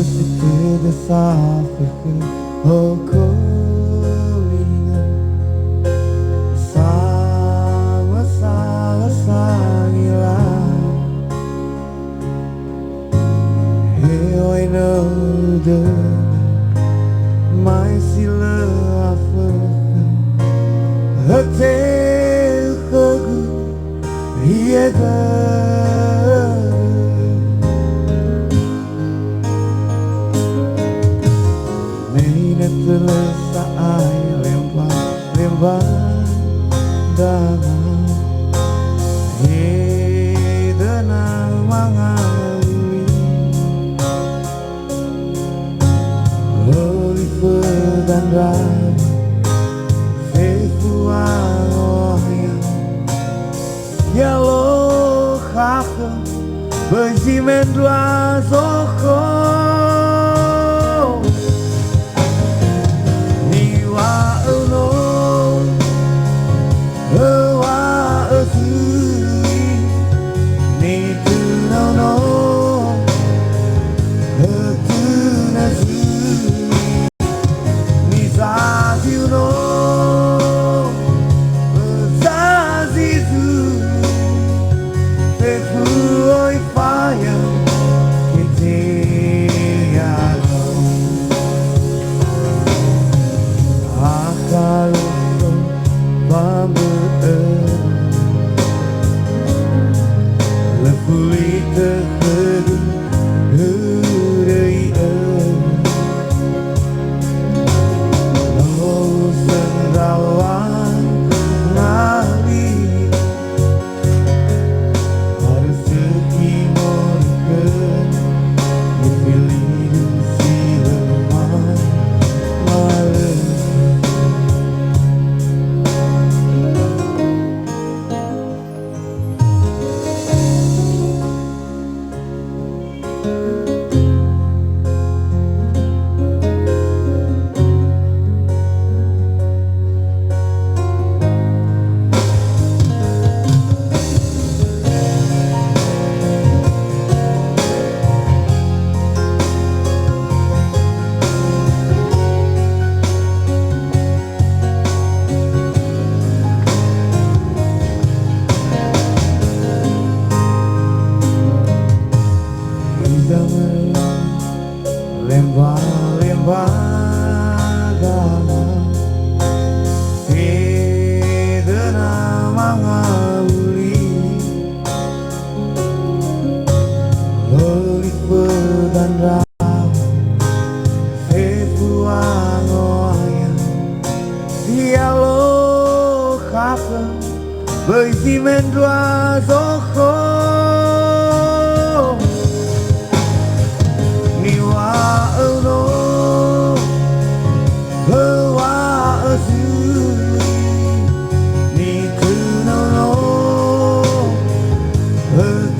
Sesitida safirke okolingan sama-sama sangilan. Here I know the my sila afirke hotel kagu hieda. Terasa air lembah dalam hidangan mengalami Oliver dan Rai Februari ohya Yellow haken Benjamin dua zoko Benjamin dua zoko niwa uno bawa azui ni kuno no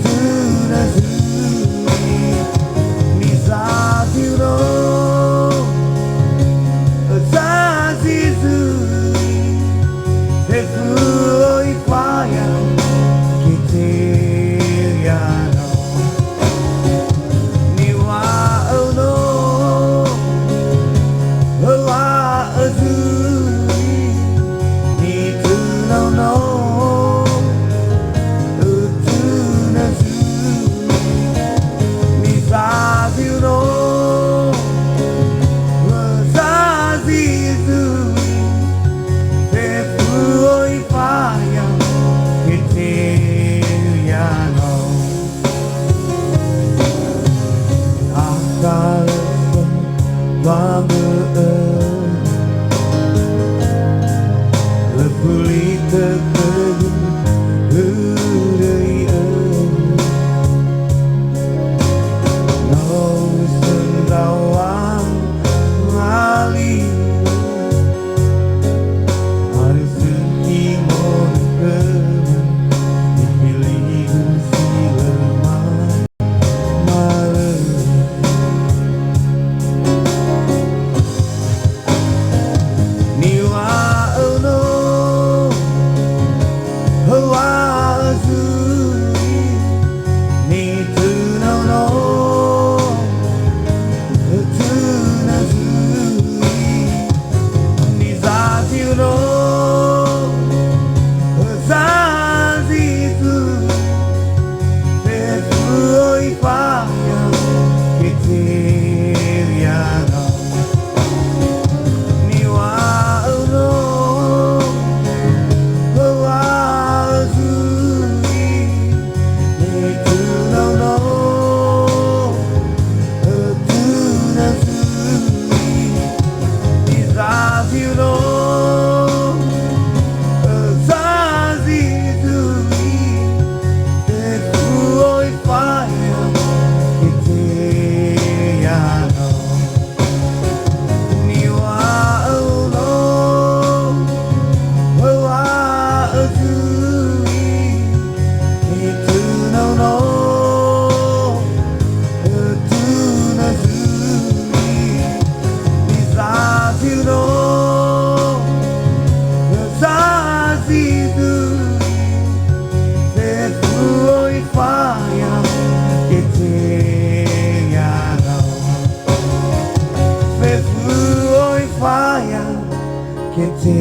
tuna zui ni zati no zazi zui Februari fire Kitiriano Niwa ono Wa azui Ni tuno no Utuna zui Ni zazi no Zazi zui Februari fire Kitiriano Akalan bambeun Lepuli tekeun Hureueun No sendawang ngali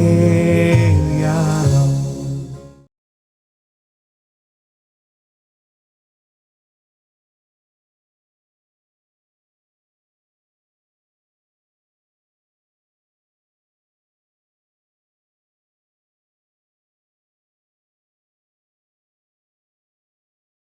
Haleluya.